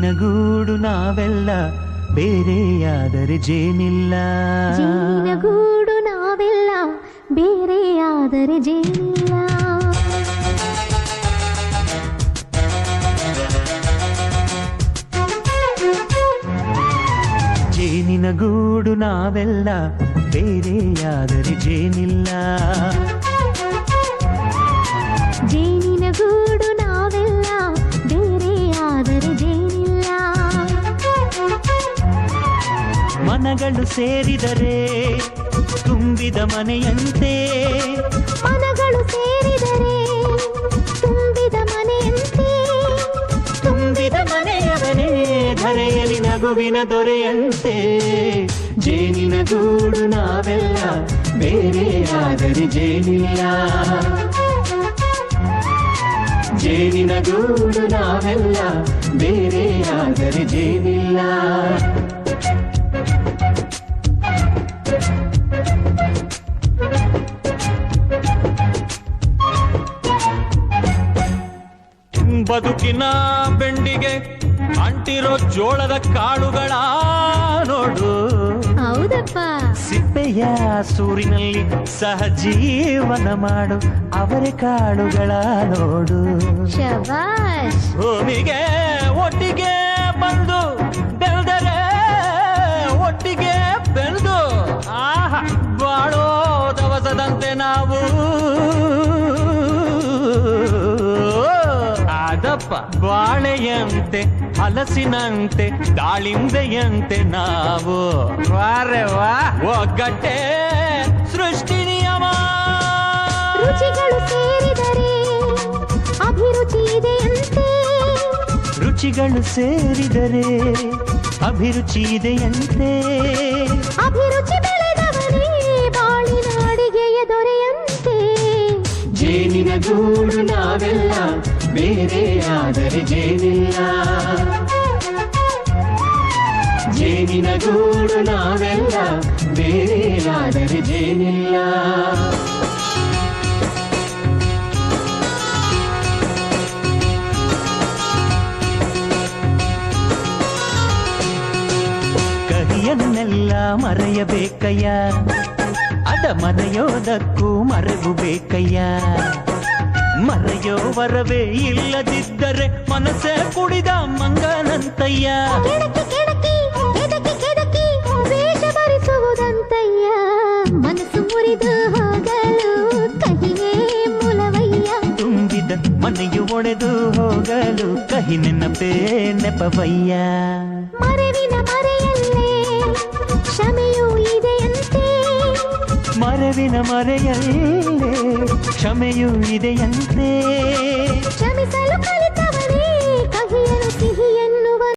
ಜೇನಿನಗೂಡು ನಾವೆಲ್ಲ ಬೇರೆಯಾದರೆ ಜೇನಿಲ್ಲ. ಜೇನಿನಗೂಡು ನಾವೆಲ್ಲ ಬೇರೆಯಾದರೆ ಜೇನಿಲ್ಲ. ಜೇನಿನಗೂಡು ನಾವೆಲ್ಲ ಬೇರೆಯಾದರೆ ಜೇನಿಲ್ಲ. ಜೇನಿನಗೂಡು ನಾವೆಲ್ಲ ಬೇರೆಯಾದರೆ ಜೇನಿಲ್ಲ. ಮನಗಳು ಸೇರಿದರೆ ತುಂಬಿದ ಮನೆಯಂತೆ. ಮನಗಳು ಸೇರಿದರೆ ತುಂಬಿದ ಮನೆಯಂತೆ. ತುಂಬಿದ ಮನೆಯವನೇ ಧರೆಯಲ್ಲಿ ನಗುವಿನ ದೊರೆಯಂತೆ. ಜೇನಿನಗೂಡು ನಾವೆಲ್ಲ ಬೇರೆಯಾದರೆ ಜೇನಿಲ್ಲ. ಜೇನಿನಗೂಡು ನಾವೆಲ್ಲ ಬೇರೆಯಾದರೆ ಜೇನಿಲ್ಲ. ಬದುಕಿನ ಬೆಂಡಿಗೆ ಅಂಟಿರೋ ಜೋಳದ ಕಾಳುಗಳ ನೋಡು. ಹೌದಪ್ಪ. ಸಿಪ್ಪೆಯ ಸೂರಿನಲ್ಲಿ ಸಹಜೀವನ ಮಾಡು ಅವರೆ ಕಾಳುಗಳ ನೋಡು. ಶಬಾಷ್. ಭೂಮಿಗೆ ಒಟ್ಟಿಗೆ ಬಂದು ಬೆಳೆದರೆ ಒಟ್ಟಿಗೆ ಬೆಳೆದು ಆಹಾ ಬಾಳೋ ದವಸದಂತೆ ನಾವು. ಅದಪ್ಪ ಬಾಳೆಯಂತೆ ಹಲಸಿನಂತೆ ದಾಳಿಂಬೆಯಂತೆ ನಾವು. ವಾರೆ ವಾ ಒಗ್ಗಟ್ಟೆ ಸೃಷ್ಟಿ ನಿಯಮ. ರುಚಿಗಳು ಸೇರಿದರೆ ಅಭಿರುಚಿ ಇದೆಯಂತೆ. ರುಚಿಗಳು ಸೇರಿದರೆ ಅಭಿರುಚಿ ಇದೆಯಂತೆ. ಅಭಿರುಚಿ ಬೆಳೆದವನೇ ಬಾಳಿನ ಅಡಿಗೆಯ ದೊರೆಯಂತೆ. ಜೇನಿನಗೂಡು ನಾವೆಲ್ಲ ಬೇರೆಯಾದರೆ ಜೇನಿಲ್ಲ. ಜೇನಿನಗೂಡು ನಾವೆಲ್ಲ ಬೇರೆಯಾದರೆ ಜೇನಿಲ್ಲ. ಕಹಿಯನ್ನೆಲ್ಲ ಮರೆಯಬೇಕಯ್ಯ, ಅದ ಮರೆಯೋದಕ್ಕೂ ಮರೆವು ಬೇಕಯ್ಯ. ಮರೆಯೋ ವರವೇ ಇಲ್ಲದಿದ್ದರೆ ಮನಸ್ಸೇ ಕುಡಿದ ಮಂಗನಂತಯ್ಯ. ಕೆಡಕಿ ಕೆಡಕಿ ಕೆದಕಿ ಕೆದಕಿ ವೇಷ ಭರಿಸುವುದಂತಯ್ಯ. ಮನಸ್ಸು ಮುರಿದು ಹೋಗಲು ಕಹಿಯೇ ಮೂಲವಯ್ಯ. ತುಂಬಿದ ಮನೆಯು ಒಡೆದು ಹೋಗಲು ಕಹಿ ನೆನಪೇ ನೆಪವಯ್ಯ. ಮರೆವಿನ ಮರೆಯಲ್ಲೇ ಕ್ಷಮೆಯೂ ಇದೆಯಂತೆ. ಮರೆವಿನ ಮರೆಯಲ್ಲೇ ಕ್ಷಮೆಯೂ ಇದೆಯಂತೆ. ಕ್ಷಮಿಸಲು ಕಲಿ